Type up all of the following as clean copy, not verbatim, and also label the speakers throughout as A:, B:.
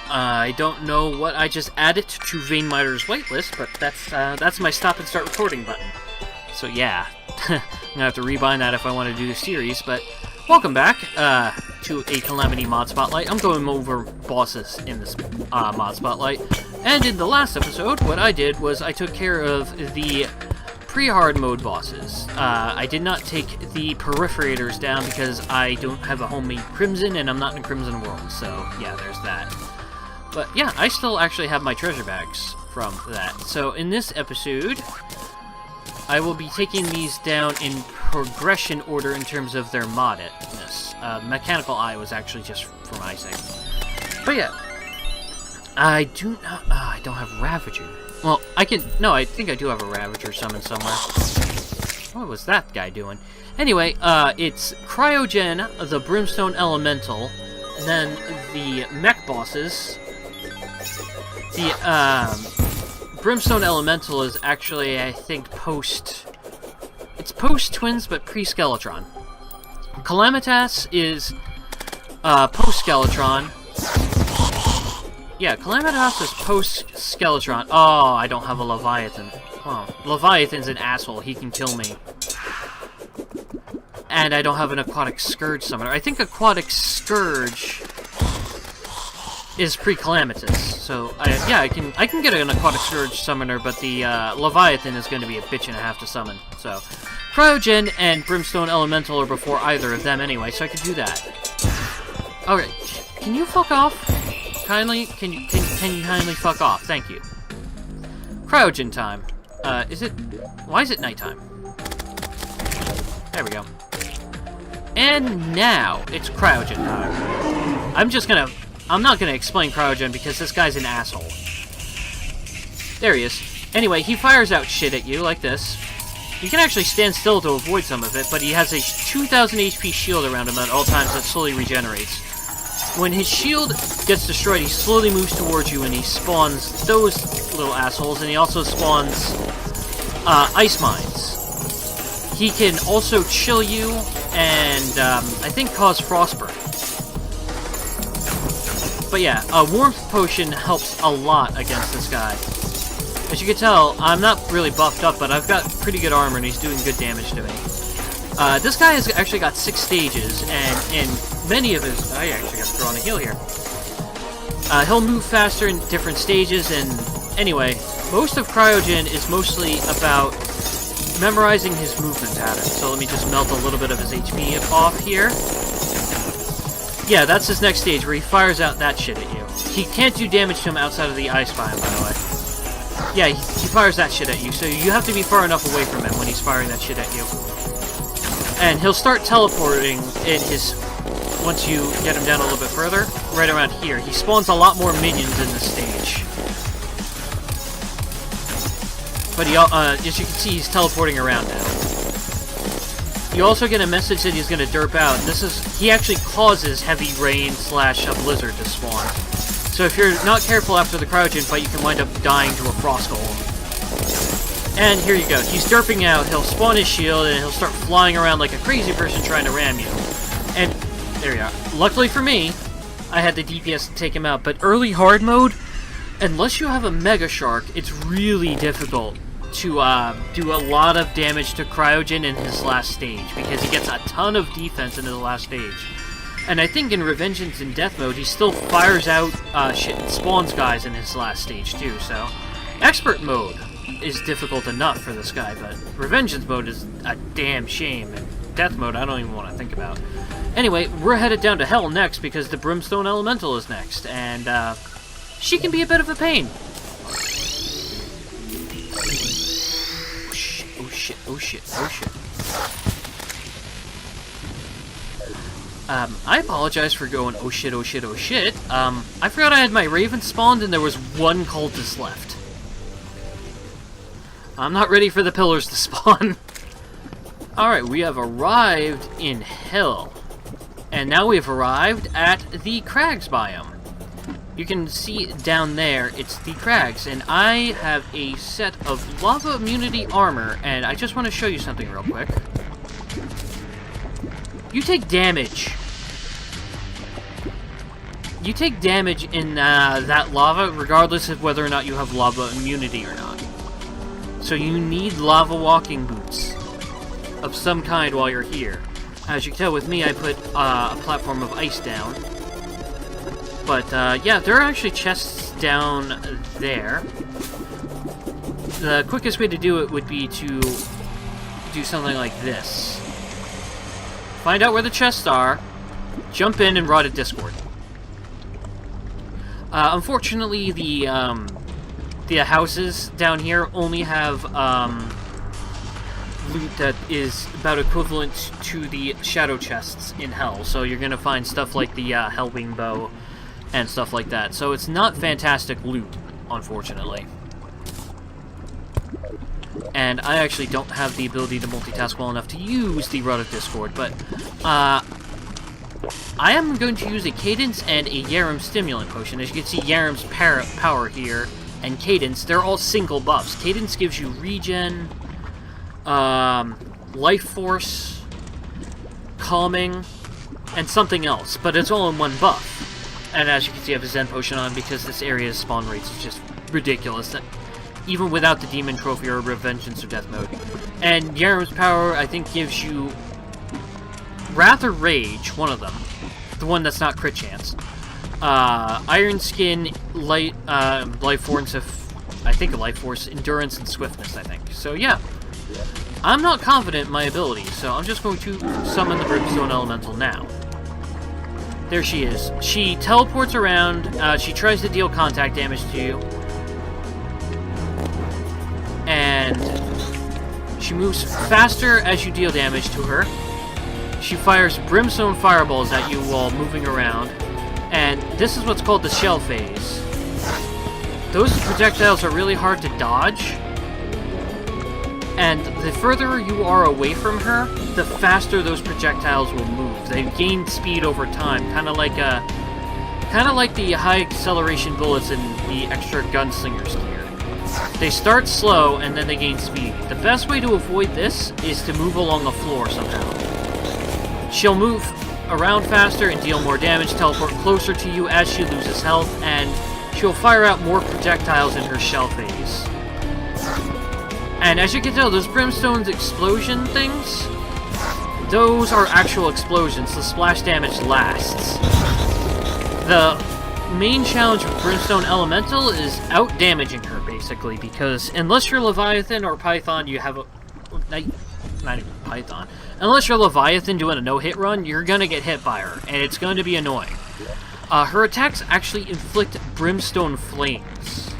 A: I don't know what I just added to Veinmiter's whitelist, but that's my stop and start recording button. So yeah, I'm gonna have to rebind that if I want to do the series, but welcome back to a Calamity mod spotlight. I'm going over bosses in this mod spotlight, and in the last episode, what I did was I took care of the pre-hard mode bosses. I did not take the peripherators down because I don't have a homemade Crimson, and I'm not in Crimson World, so yeah, there's that. But yeah, I still actually have my treasure bags from that. So in this episode, I will be taking these down in progression order in terms of their moddedness. Mechanical Eye was actually just for my sake. But yeah, I don't have Ravager. Well, I think I do have a Ravager summon somewhere. What was that guy doing? Anyway, it's Cryogen, the Brimstone Elemental, and then the mech bosses. The Brimstone Elemental is actually, I think, it's post-Twins, but pre-Skeletron. Calamitas is post-Skeletron. Yeah, Calamitas is post-Skeletron. Oh, I don't have a Leviathan. Oh, Leviathan's an asshole. He can kill me. And I don't have an Aquatic Scourge summoner. I think Aquatic Scourge is pre-Calamitous. So, yeah, I can get an Aquatic Scourge summoner, but the Leviathan is going to be a bitch and a half to summon. So, Cryogen and Brimstone Elemental are before either of them anyway, so I can do that. Alright, can you fuck off? Kindly? Can you kindly fuck off? Thank you. Cryogen time. Why is it nighttime? There we go. And now, it's Cryogen time. I'm not gonna explain Cryogen because this guy's an asshole. There he is. Anyway, he fires out shit at you like this. You can actually stand still to avoid some of it, but he has a 2000 HP shield around him at all times that slowly regenerates. When his shield gets destroyed, he slowly moves towards you and he spawns those little assholes, and he also spawns ice mines. He can also chill you and I think cause frostburn. But yeah, a warmth potion helps a lot against this guy. As you can tell, I'm not really buffed up, but I've got pretty good armor and he's doing good damage to me. This guy has actually got 6 stages, and in many of his... I actually got to throw on a heal here. He'll move faster in different stages, and anyway, most of Cryogen is mostly about memorizing his movement pattern. So let me just melt a little bit of his HP off here. Yeah, that's his next stage, where he fires out that shit at you. He can't do damage to him outside of the ice biome, by the way. Yeah, he fires that shit at you, so you have to be far enough away from him when he's firing that shit at you. And he'll start teleporting in his... Once you get him down a little bit further, right around here. He spawns a lot more minions in this stage. But he, as you can see, he's teleporting around now. You also get a message that he's going to derp out, and he actually causes heavy rain / a blizzard to spawn. So if you're not careful after the Cryogen fight, you can wind up dying to a frost golem. And here you go, he's derping out, he'll spawn his shield, and he'll start flying around like a crazy person trying to ram you. And there you are. Luckily for me, I had the DPS to take him out, but early hard mode, unless you have a Mega Shark, it's really difficult to do a lot of damage to Cryogen in his last stage, because he gets a ton of defense in his last stage. And I think in Revengeance and Death mode, he still fires out shit and spawns guys in his last stage too, so... Expert mode is difficult enough for this guy, but Revengeance mode is a damn shame, and Death mode I don't even want to think about. Anyway, we're headed down to Hell next, because the Brimstone Elemental is next, and she can be a bit of a pain. Oh shit. I apologize for going oh shit. I forgot I had my Raven spawned and there was one cultist left. I'm not ready for the pillars to spawn. Alright, we have arrived in Hell. And now we've arrived at the Crags biome. You can see down there, it's the Crags, and I have a set of lava immunity armor, and I just want to show you something real quick. you take damage. You take damage in that lava, regardless of whether or not you have lava immunity or not. So you need lava walking boots of some kind while you're here. As you can tell with me, I put a platform of ice down. But yeah, there are actually chests down there. The quickest way to do it would be to do something like this. Find out where the chests are, jump in, and rot at Discord. Unfortunately, the houses down here only have loot that is about equivalent to the shadow chests in Hell. So you're gonna find stuff like the Hellwing bow and stuff like that. So it's not fantastic loot, unfortunately. And I actually don't have the ability to multitask well enough to use the Rod of Discord, but I am going to use a Cadence and a Yaram Stimulant Potion. As you can see, Yaram's power here and Cadence, they're all single buffs. Cadence gives you regen, life force, calming, and something else, but it's all in one buff. And as you can see, I have a Zen Potion on because this area's spawn rates is just ridiculous, even without the Demon Trophy or Revengnce or Death Mode. And Yaram's power, I think, gives you Wrath or Rage, one of them. The one that's not crit chance. Iron Skin, Life Force, I think a Life Force, Endurance, and Swiftness, I think. So yeah, I'm not confident in my abilities, so I'm just going to summon the Brimstone Elemental now. There she is. She teleports around, she tries to deal contact damage to you, and she moves faster as you deal damage to her. She fires Brimstone Fireballs at you while moving around, and this is what's called the Shell Phase. Those projectiles are really hard to dodge, and the further you are away from her, the faster those projectiles will move. They gain speed over time, kind of like the high acceleration bullets in the extra Gunslinger's gear. They start slow and then they gain speed. The best way to avoid this is to move along the floor somehow. She'll move around faster and deal more damage, teleport closer to you as she loses health, and she'll fire out more projectiles in her shell phase. And as you can tell, those Brimstone's explosion things, those are actual explosions. The splash damage lasts. The main challenge with Brimstone Elemental is out-damaging her, basically, because unless you're Leviathan or Python, you have a... Not even Python. Unless you're Leviathan doing a no-hit run, you're gonna get hit by her, and it's going to be annoying. Her attacks actually inflict Brimstone Flames,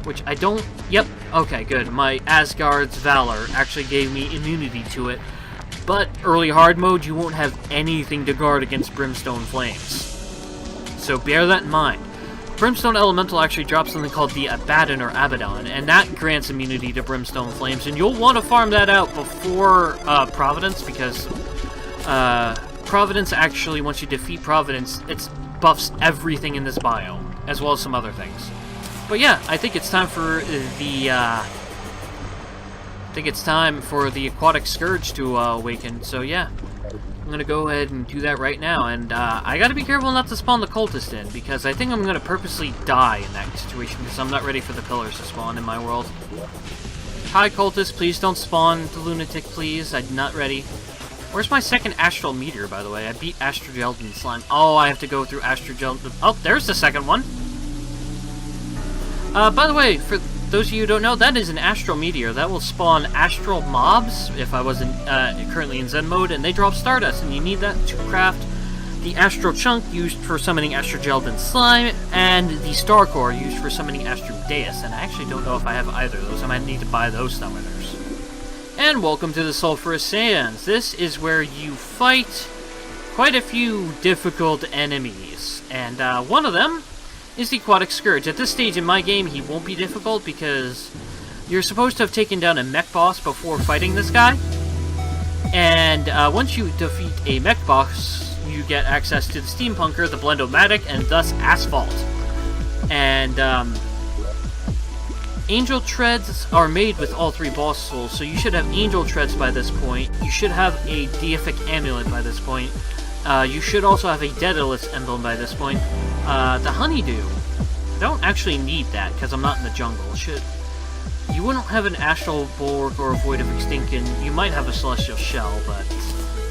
A: which I don't... Yep, okay, good. My Asgard's Valor actually gave me immunity to it, but early hard mode, you won't have anything to guard against Brimstone Flames. So bear that in mind. Brimstone Elemental actually drops something called the Abaddon or Abaddon, and that grants immunity to Brimstone Flames, and you'll want to farm that out before Providence, because Providence actually, once you defeat Providence, it buffs everything in this biome, as well as some other things. But yeah, I think it's time for the Aquatic Scourge to awaken, so yeah. I'm gonna go ahead and do that right now, and I gotta be careful not to spawn the cultist in, because I think I'm gonna purposely die in that situation, because I'm not ready for the pillars to spawn in my world. Hi cultist, please don't spawn the lunatic, please. I'm not ready. Where's my second Astral Meteor, by the way? I beat Astrogeld and Slime. Oh, I have to go through Astrogeld. Oh, there's the second one. By the way, for those of you who don't know, that is an Astral Meteor. That will spawn Astral Mobs, if I wasn't currently in Zen mode, and they drop Stardust, and you need that to craft the Astral Chunk, used for summoning Astrogeld and Slime, and the Star Core, used for summoning Astrodeus, and I actually don't know if I have either of those. I might need to buy those summoners. And welcome to the Sulphurous Sands. This is where you fight quite a few difficult enemies, and one of them is the Aquatic Scourge. At this stage in my game, he won't be difficult because you're supposed to have taken down a mech boss before fighting this guy. And once you defeat a mech boss, you get access to the Steampunker, the Blendomatic, and thus Asphalt. And Angel Treads are made with all 3 boss souls, so you should have Angel Treads by this point. You should have a Deific Amulet by this point. You should also have a Daedalus Emblem by this point. The Honeydew. I don't actually need that, because I'm not in the jungle. You wouldn't have an Astral Borg or a Void of Extinction. You might have a Celestial Shell, but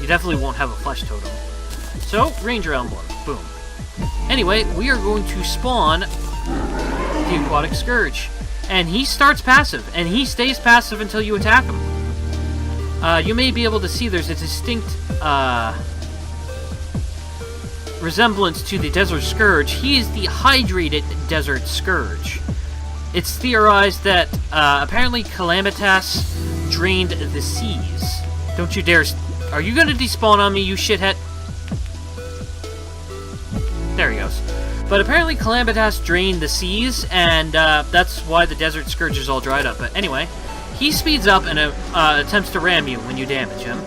A: you definitely won't have a Flesh Totem. So, Ranger Emblem. Boom. Anyway, we are going to spawn the Aquatic Scourge. And he starts passive, and he stays passive until you attack him. You may be able to see there's a distinct resemblance to the Desert Scourge. He is the Hydrated Desert Scourge. It's theorized that apparently Calamitas drained the seas. Don't you dare... Are you going to despawn on me, you shithead? There he goes. But apparently Calamitas drained the seas, and that's why the Desert Scourge is all dried up. But anyway, he speeds up and attempts to ram you when you damage him.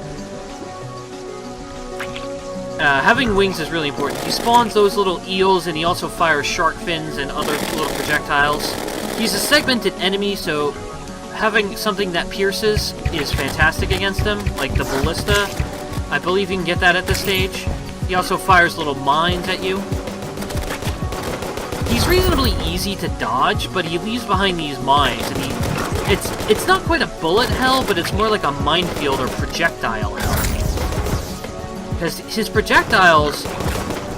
A: Having wings is really important. He spawns those little eels, and he also fires shark fins and other little projectiles. He's a segmented enemy, so having something that pierces is fantastic against him, like the Ballista. I believe you can get that at this stage. He also fires little mines at you. He's reasonably easy to dodge, but he leaves behind these mines, and it's not quite a bullet hell, but it's more like a minefield or projectile hell. Because his projectiles,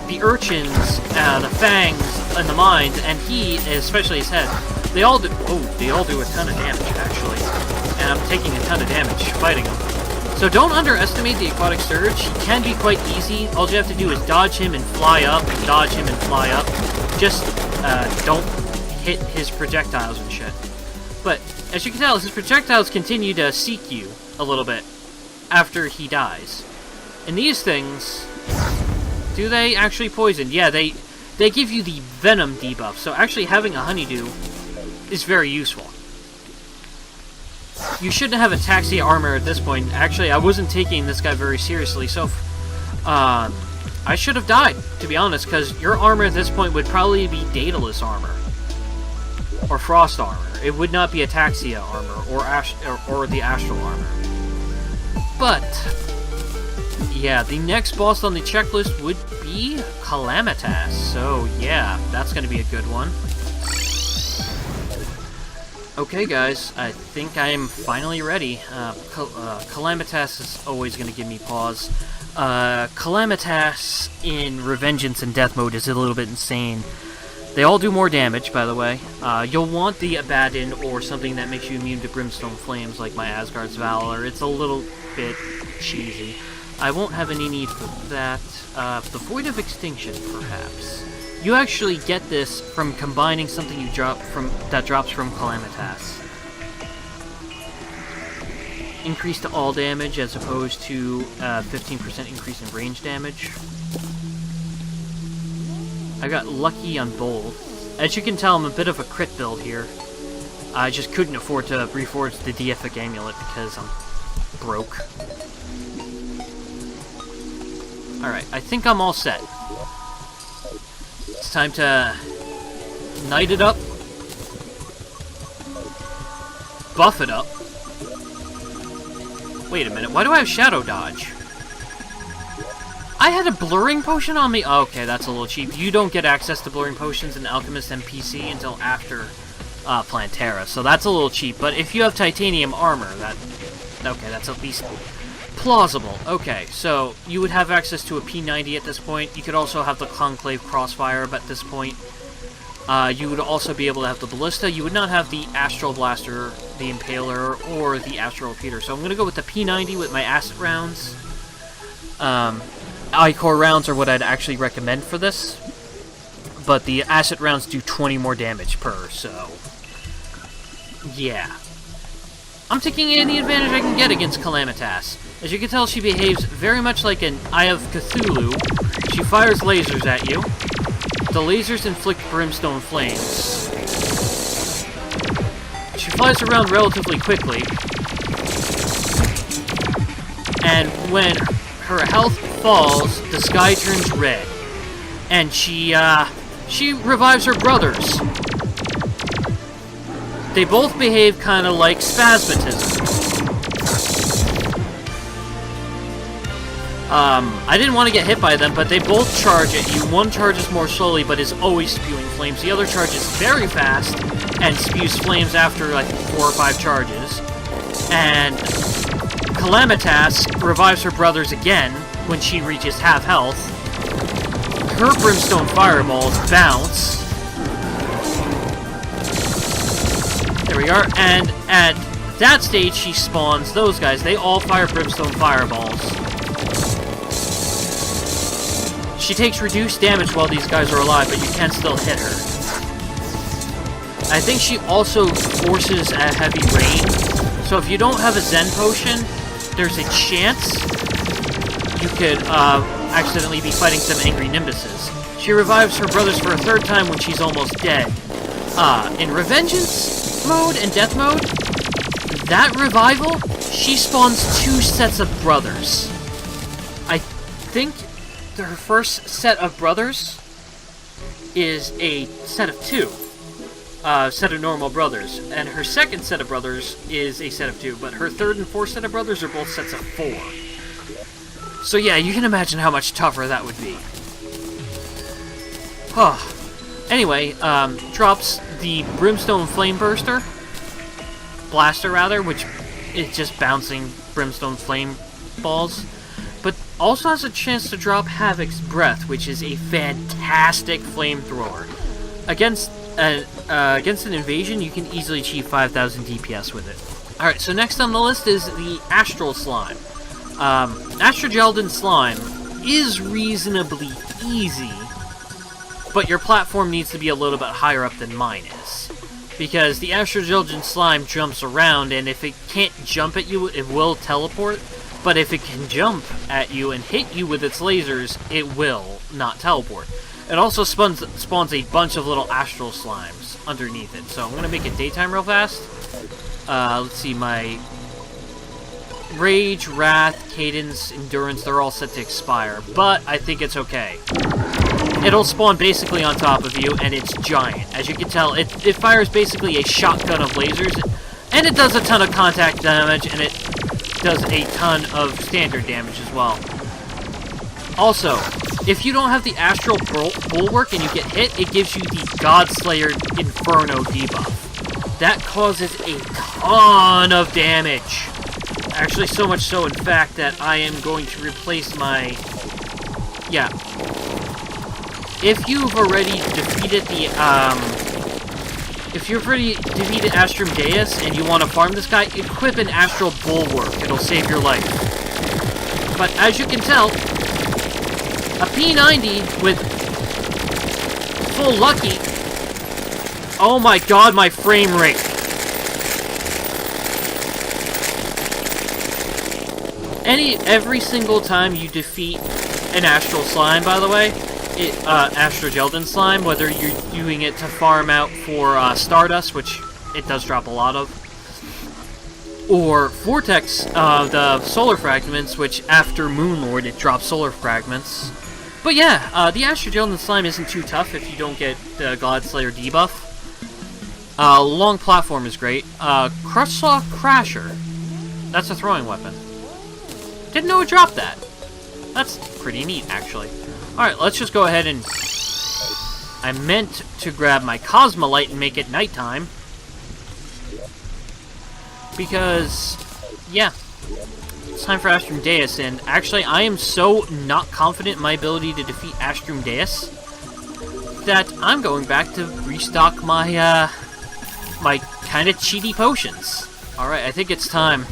A: the urchins, the fangs, and the mines, and he, especially his head, they all do a ton of damage, actually. And I'm taking a ton of damage fighting him. So don't underestimate the Aquatic Surge. He can be quite easy. All you have to do is dodge him and fly up, and dodge him and fly up. Just don't hit his projectiles and shit. But, as you can tell, his projectiles continue to seek you a little bit after he dies. And these things, do they actually poison? Yeah, they give you the Venom debuff, so actually having a Honeydew is very useful. You shouldn't have Ataxia armor at this point. Actually, I wasn't taking this guy very seriously, so I should have died, to be honest, because your armor at this point would probably be Daedalus armor. Or Frost armor. It would not be Ataxia armor, or the Astral armor. But, yeah, the next boss on the checklist would be Calamitas. So, yeah, that's going to be a good one. Okay, guys, I think I am finally ready. Calamitas is always going to give me pause. Calamitas in Revengnce and Death Mode is a little bit insane. They all do more damage, by the way. You'll want the Abaddon or something that makes you immune to Brimstone Flames, like my Asgard's Valor. It's a little bit cheesy. I won't have any need for that. The Void of Extinction, perhaps. You actually get this from combining something you that drops from Calamitas. Increase to all damage as opposed to 15% increase in range damage. I got lucky on both. As you can tell, I'm a bit of a crit build here. I just couldn't afford to reforge the Deific Amulet because I'm broke. Alright, I think I'm all set. It's time to knight it up. Buff it up. Wait a minute, why do I have Shadow Dodge? I had a blurring potion on me? Oh, okay, that's a little cheap. You don't get access to blurring potions in Alchemist NPC until after Plantera, so that's a little cheap. But if you have titanium armor, that's at least plausible. Okay, so you would have access to a P90 at this point. You could also have the Conclave Crossfire at this point. You would also be able to have the Ballista. You would not have the Astral Blaster, the Impaler, or the Astral Repeater. So I'm going to go with the P90 with my Acid Rounds. Ichor rounds are what I'd actually recommend for this. But the Acid Rounds do 20 more damage per, so... yeah. I'm taking any advantage I can get against Calamitas. As you can tell, she behaves very much like an Eye of Cthulhu. She fires lasers at you. The lasers inflict brimstone flames. She flies around relatively quickly. And when her health falls, the sky turns red. And she revives her brothers. They both behave kind of like spasmatism. I didn't want to get hit by them, but they both charge at you. One charges more slowly, but is always spewing flames. The other charges very fast and spews flames after like 4 or 5 charges. And Calamity revives her brothers again when she reaches half health. Her brimstone fireballs bounce. There we are. And at that stage, she spawns those guys. They all fire brimstone fireballs. She takes reduced damage while these guys are alive, but you can still hit her. I think she also forces a heavy rain. So if you don't have a Zen potion, there's a chance you could accidentally be fighting some angry Nimbuses. She revives her brothers for a 3rd time when she's almost dead. In Revengnce mode and Death mode, that revival, she spawns 2 sets of brothers. I think her first set of brothers is a set of 2. Set of normal brothers. And her second set of brothers is a set of 2. But her 3rd and 4th set of brothers are both sets of 4. So yeah, you can imagine how much tougher that would be. Anyway, drops the Brimstone Flame Blaster rather, which is just bouncing Brimstone Flame balls. But also has a chance to drop Havoc's Breath, which is a fantastic flamethrower. Against an invasion, you can easily achieve 5,000 DPS with it. Alright, so next on the list is the Astral Slime. Astrogeldin Slime is reasonably easy, but your platform needs to be a little bit higher up than mine is. Because the Astrogeldin Slime jumps around, and if it can't jump at you, it will teleport. But if it can jump at you and hit you with its lasers, it will not teleport. It also spawns a bunch of little astral slimes underneath it. So I'm going to make it daytime real fast. Let's see, my Rage, Wrath, Cadence, Endurance, they're all set to expire. But I think it's okay. It'll spawn basically on top of you, and it's giant. As you can tell, it fires basically a shotgun of lasers. And it does a ton of contact damage, and it does a ton of standard damage as well. Also, if you don't have the Astral Bulwark and you get hit, it gives you the Godslayer Inferno debuff. That causes a ton of damage. Actually, so much so, in fact, that I am going to replace my... Yeah. If you've already defeated the, If you've already defeated Astrum Deus and you want to farm this guy, equip an Astral Bulwark. It'll save your life. But as you can tell, a P90 with full lucky... Oh my god, my frame rate! Every single time you defeat an Astral Slime, by the way, Astrogeldin Slime, whether you're doing it to farm out for Stardust, which it does drop a lot of, or Vortex, the Solar Fragments, which after Moonlord it drops Solar Fragments. But yeah, the Astrogeldin Slime isn't too tough if you don't get the Godslayer debuff. Long Platform is great. Crushsaw Crasher. That's a throwing weapon. Didn't know it dropped that. That's pretty neat, actually. Alright, let's just go ahead and... I meant to grab my Cosmolite and make it nighttime. Because, yeah. It's time for Astrum Deus, and actually, I am so not confident in my ability to defeat Astrum Deus that I'm going back to restock my, my kind of cheaty potions. Alright, I think it's time.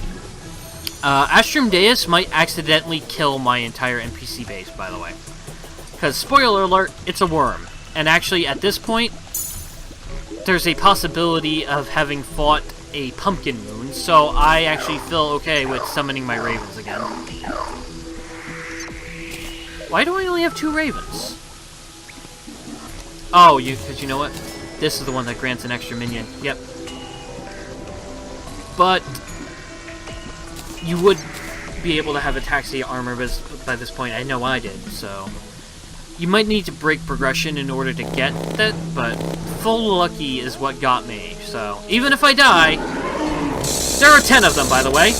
A: Astrum Deus might accidentally kill my entire NPC base, by the way. Because, spoiler alert, it's a worm. And actually, at this point, there's a possibility of having fought a Pumpkin Moon, so I actually feel okay with summoning my Ravens again. Why do I only have 2 Ravens? Oh, because you know what? This is the one that grants an extra minion. Yep. But you would be able to have Ataxia armor by this point. I know I did, so... You might need to break progression in order to get that, but full lucky is what got me. So, even if I die... There are 10 of them, by the way.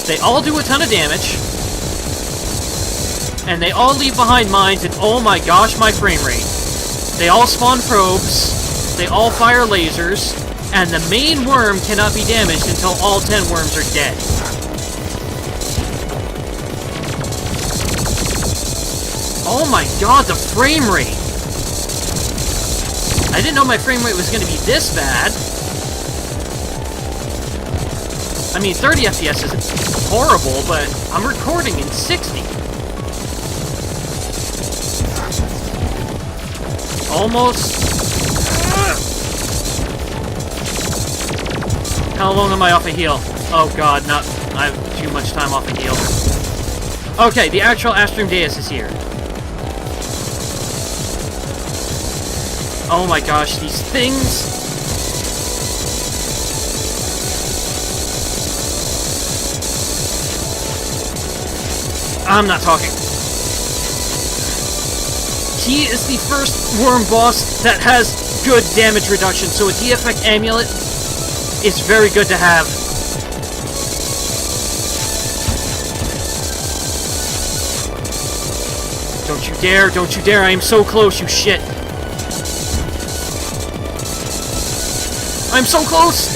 A: They all do a ton of damage. And they all leave behind mines, and oh my gosh, my frame rate. They all spawn probes. They all fire lasers. And the main worm cannot be damaged until all 10 worms are dead. Oh my god, the frame rate! I didn't know my frame rate was going to be this bad. I mean, 30 FPS isn't horrible, but I'm recording in 60. Almost. How long am I off a heal? Oh god, not. I have too much time off a heal. Okay, the actual Astrum Deus is here. Oh my gosh, these things... I'm not talking. He is the first worm boss that has good damage reduction, so a Defect Amulet is very good to have. Don't you dare, I am so close, you shit. I'm so close!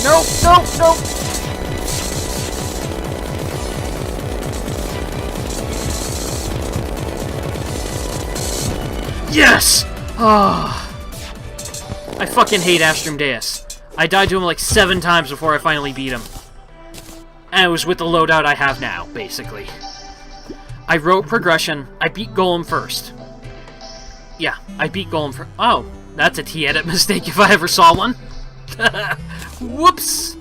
A: No. Yes! I fucking hate Astrum Deus. I died to him like 7 times before I finally beat him. And it was with the loadout I have now, basically. I wrote progression. I beat Golem first. Yeah, I beat Golem first. Oh. That's a T-edit mistake if I ever saw one. Whoops!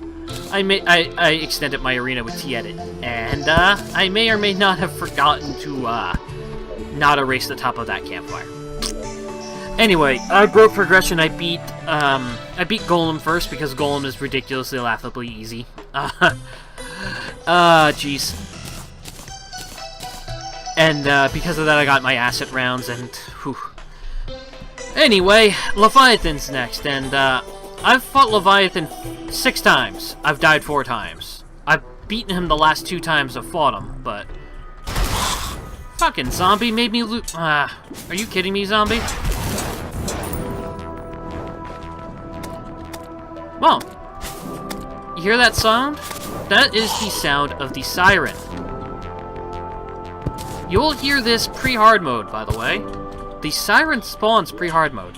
A: I extended my arena with T-edit, and I may or may not have forgotten to not erase the top of that campfire. Anyway, I broke progression. I beat Golem first because Golem is ridiculously laughably easy. Jeez. And because of that, I got my asset rounds, and whew. Anyway, Leviathan's next, and I've fought Leviathan 6 times. I've died 4 times. I've beaten him the last 2 times I've fought him, but... Fucking zombie made me lose... are you kidding me, zombie? Well, you hear that sound? That is the sound of the siren. You will hear this pre-hard mode, by the way. The siren spawns pre-hard mode.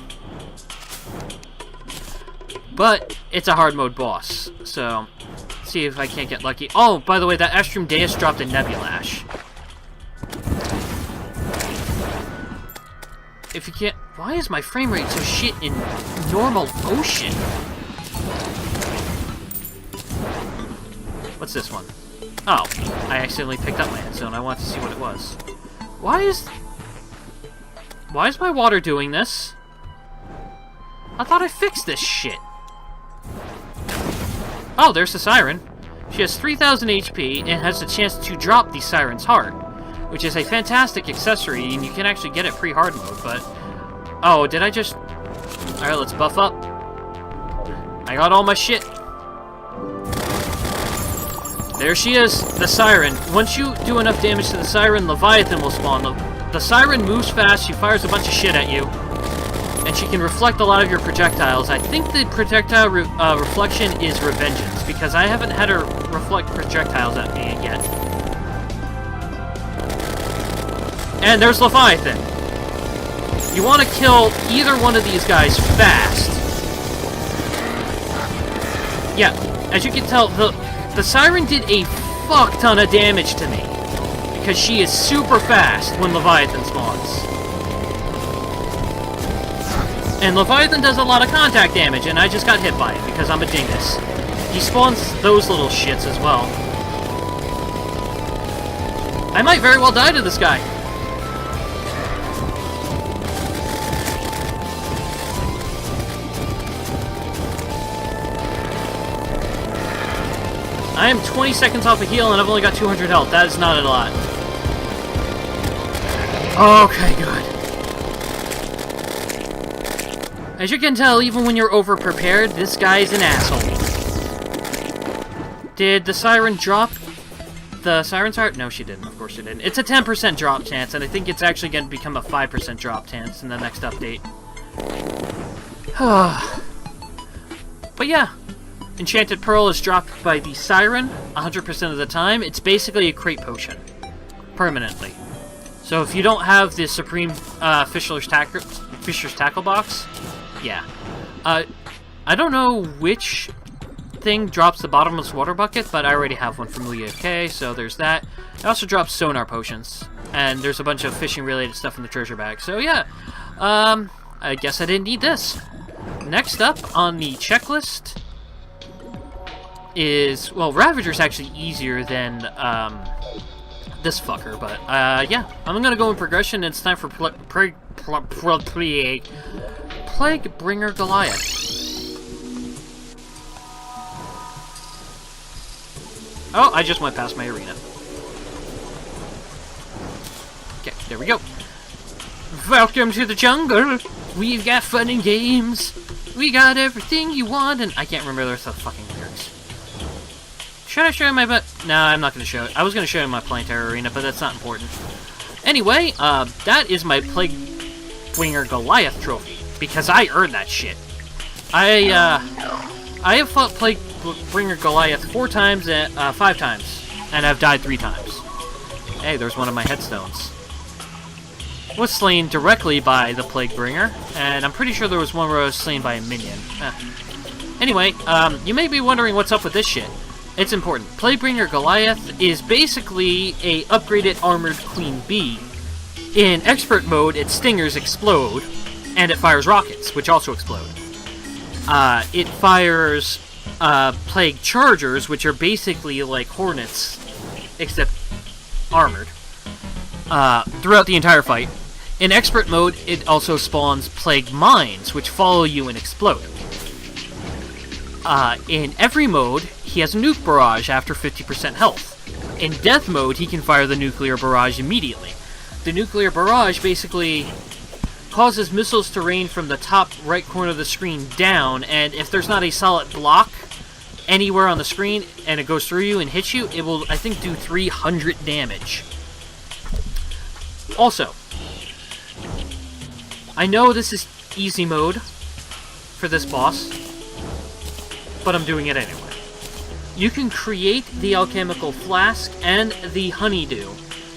A: But it's a hard mode boss, so let's see if I can't get lucky. Oh, by the way, that Astrum Deus dropped a Nebulash. If you can't... Why is my frame rate so shit in normal ocean? What's this one? Oh, I accidentally picked up my headstone. I wanted to see what it was. Why is my water doing this? I thought I fixed this shit. Oh, there's the siren. She has 3,000 HP and has the chance to drop the siren's heart, which is a fantastic accessory, and you can actually get it pre-hard mode, but... Oh, did I just... Alright, let's buff up. I got all my shit. There she is, the siren. Once you do enough damage to the siren, Leviathan will spawn. The siren moves fast, she fires a bunch of shit at you, and she can reflect a lot of your projectiles. I think the projectile reflection is Revengnce, because I haven't had her reflect projectiles at me yet. And there's Leviathan. You want to kill either one of these guys fast. Yeah, as you can tell, the siren did a fuck ton of damage to me, because she is super fast when Leviathan spawns. And Leviathan does a lot of contact damage, and I just got hit by it because I'm a dingus. He spawns those little shits as well. I might very well die to this guy. I am 20 seconds off a heal, and I've only got 200 health. That is not a lot. Okay, good. As you can tell, even when you're over-prepared, this guy's an asshole. Did the siren drop the siren's heart? No, she didn't. Of course she didn't. It's a 10% drop chance, and I think it's actually going to become a 5% drop chance in the next update. But yeah, Enchanted Pearl is dropped by the siren 100% of the time. It's basically a crate potion. Permanently. So if you don't have the Supreme Fisher's Tackle box, yeah. I don't know which thing drops the bottomless water bucket, but I already have one from Luiafk, so there's that. It also drops sonar potions, and there's a bunch of fishing-related stuff in the treasure bag. So yeah, I guess I didn't need this. Next up on the checklist is, well, Ravager's actually easier than this fucker, but yeah, I'm gonna go in progression. And it's time for Plague Bringer Goliath. Oh, I just went past my arena. Okay, there we go. Welcome to the jungle. We've got fun and games. We got everything you want, and I can't remember the rest of the fucking lyrics. Should I show you my butt? No, I'm not going to show it. I was going to show you my Planetary Arena, but that's not important. Anyway, that is my Plague Bringer Goliath trophy, because I earned that shit. I have fought Plague Bringer Goliath 5 times, and I've died 3 times. Hey, there's one of my headstones. Was slain directly by the Plague Bringer, and I'm pretty sure there was one where I was slain by a minion. Anyway, you may be wondering what's up with this shit. It's important. Plague Bringer Goliath is basically a upgraded armored Queen Bee. In expert mode, its stingers explode, and it fires rockets, which also explode. It fires Plague Chargers, which are basically like hornets, except armored, throughout the entire fight. In expert mode, it also spawns Plague Mines, which follow you and explode. In every mode, he has a nuke barrage after 50% health. In death mode, he can fire the nuclear barrage immediately. The nuclear barrage basically causes missiles to rain from the top right corner of the screen down, and if there's not a solid block anywhere on the screen and it goes through you and hits you, it will, I think, do 300 damage. Also, I know this is easy mode for this boss, but I'm doing it anyway. You can create the alchemical flask and the honeydew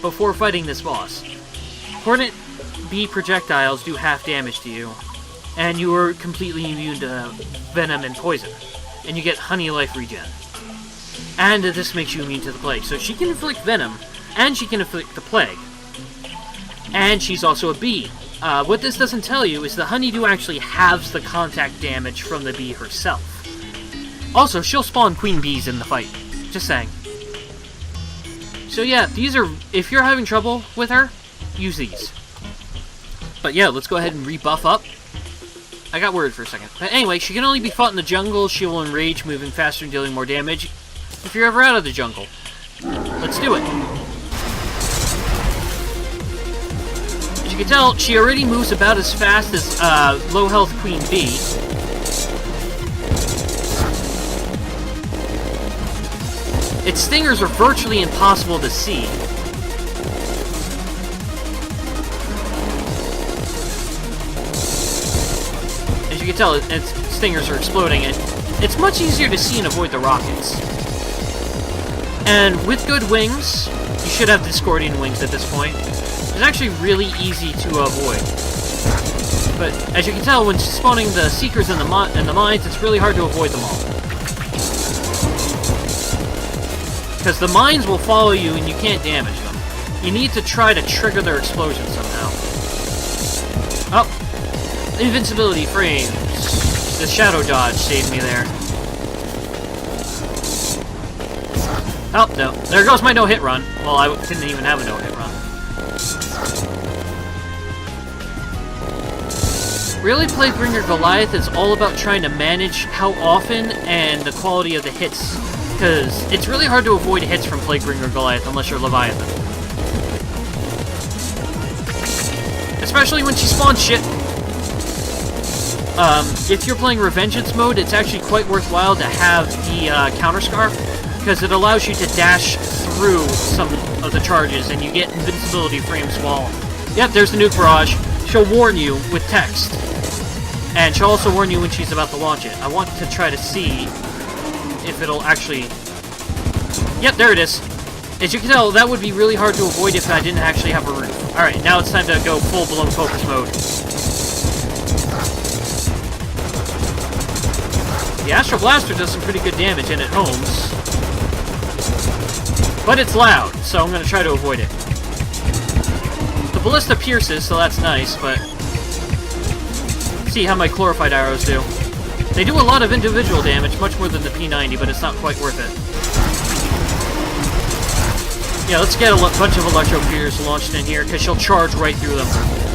A: before fighting this boss. Hornet bee projectiles do half damage to you, and you are completely immune to venom and poison, and you get honey life regen. And this makes you immune to the plague. So she can inflict venom, and she can inflict the plague. And she's also a bee. What this doesn't tell you is the honeydew actually halves the contact damage from the bee herself. Also, she'll spawn queen bees in the fight. Just saying. So yeah, these are, if you're having trouble with her, use these. But yeah, let's go ahead and rebuff up. I got worried for a second. But anyway, she can only be fought in the jungle. She will enrage, moving faster and dealing more damage if you're ever out of the jungle. Let's do it. As you can tell, she already moves about as fast as low health Queen Bee. Its stingers are virtually impossible to see. As you can tell, its stingers are exploding, and it's much easier to see and avoid the rockets. And with good wings, you should have Discordian wings at this point. It's actually really easy to avoid. But as you can tell, when spawning the Seekers and the mines, it's really hard to avoid them all. Because the mines will follow you and you can't damage them. You need to try to trigger their explosion somehow. Oh! Invincibility frames. The shadow dodge saved me there. Oh, no. There goes my no-hit run. Well, I didn't even have a no-hit run. Really, Plaguebringer Goliath is all about trying to manage how often and the quality of the hits because it's really hard to avoid hits from Plaguebringer Goliath unless you're Leviathan. Especially when she spawns shit. If you're playing Revengeance mode, it's actually quite worthwhile to have the Counter Scarf, because it allows you to dash through some of the charges, and you get invincibility frames while... Yep, there's the nuke barrage. She'll warn you with text. And she'll also warn you when she's about to launch it. I want to try to see if it'll actually... Yep, there it is. As you can tell, that would be really hard to avoid if I didn't actually have a roof. Alright, now it's time to go full-blown focus mode. The Astral Blaster does some pretty good damage, and it homes. But it's loud, so I'm going to try to avoid it. The Ballista pierces, so that's nice, but... See how my Chlorified arrows do. They do a lot of individual damage, much more than the P90, but it's not quite worth it. Yeah, let's get a bunch of Electro-Spheres launched in here, because she'll charge right through them.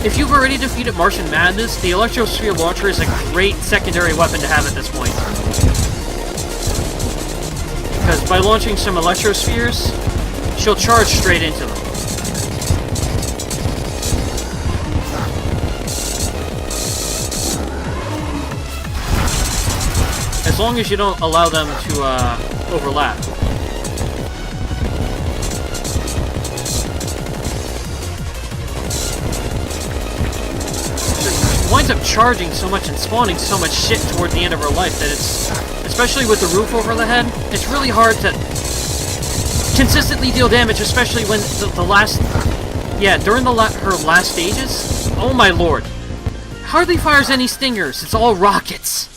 A: If you've already defeated Martian Madness, the Electro-Sphere Launcher is a great secondary weapon to have at this point. Because by launching some Electro-Spheres, she'll charge straight into them. As long as you don't allow them to overlap. She winds up charging so much and spawning so much shit toward the end of her life that it's, especially with the roof over the head, it's really hard to consistently deal damage, especially when the last... Yeah, during her last stages? Oh my lord. Hardly fires any stingers, it's all rockets.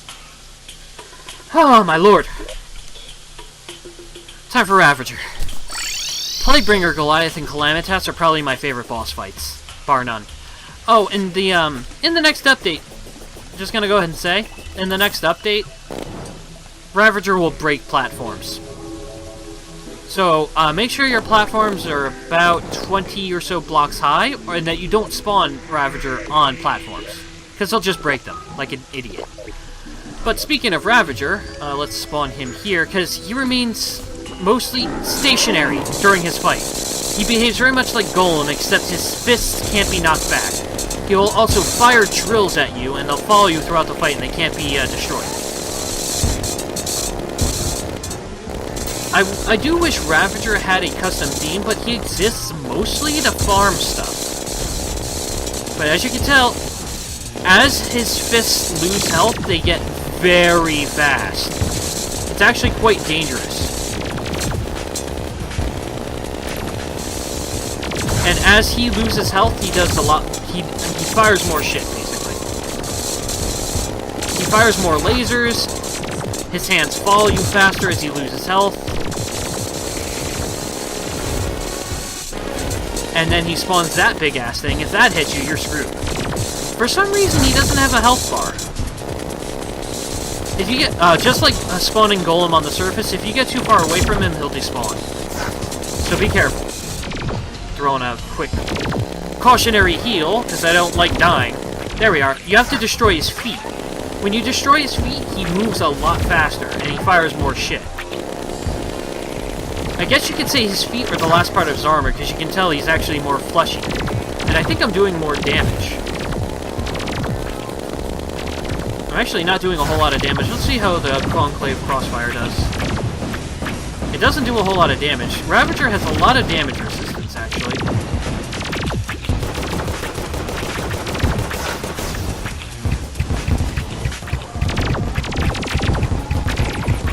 A: Oh my lord. Time for Ravager. Plaguebringer Goliath and Calamitas are probably my favorite boss fights, bar none. Oh, and the in the next update, I'm just gonna go ahead and say, in the next update, Ravager will break platforms. So, make sure your platforms are about 20 or so blocks high, and that you don't spawn Ravager on platforms, because he'll just break them, like an idiot. But speaking of Ravager, let's spawn him here, because he remains mostly stationary during his fight. He behaves very much like Golem, except his fists can't be knocked back. He will also fire drills at you, and they'll follow you throughout the fight, and they can't be destroyed. I do wish Ravager had a custom theme, but he exists mostly to farm stuff. But as you can tell, as his fists lose health, they get very fast. It's actually quite dangerous. And as he loses health, he does a lot. He fires more shit, basically. He fires more lasers. His hands follow you faster as he loses health. And then he spawns that big ass thing. If that hits you, you're screwed. For some reason, he doesn't have a health bar. If you get, just like a spawning Golem on the surface, if you get too far away from him, he'll despawn. So be careful. Throwing a quick cautionary heal, because I don't like dying. There we are. You have to destroy his feet. When you destroy his feet, he moves a lot faster, and he fires more shit. I guess you could say his feet are the last part of his armor, because you can tell he's actually more fleshy. And I think I'm doing more damage. I'm actually not doing a whole lot of damage. Let's see how the Conclave Crossfire does. It doesn't do a whole lot of damage. Ravager has a lot of damage resistance, actually.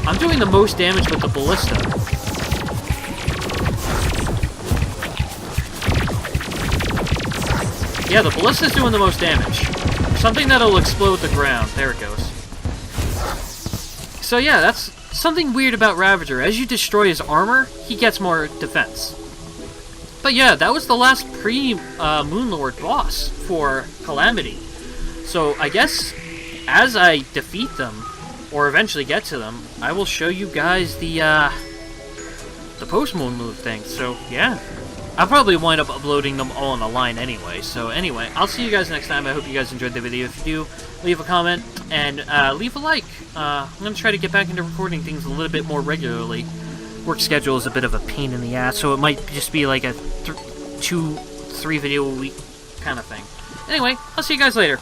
A: I'm doing the most damage with the Ballista. Yeah, the Ballista's doing the most damage. Something that'll explode the ground. There it goes. So yeah, that's something weird about Ravager. As you destroy his armor, he gets more defense. But yeah, that was the last pre-Moonlord boss for Calamity. So I guess as I defeat them, or eventually get to them, I will show you guys the post-Moonlord thing. So yeah. I'll probably wind up uploading them all on a line anyway. So anyway, I'll see you guys next time. I hope you guys enjoyed the video. If you do, leave a comment and leave a like. I'm going to try to get back into recording things a little bit more regularly. Work schedule is a bit of a pain in the ass, so it might just be like a 2-3 video a week kind of thing. Anyway, I'll see you guys later.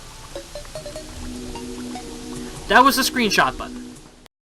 A: That was the screenshot button.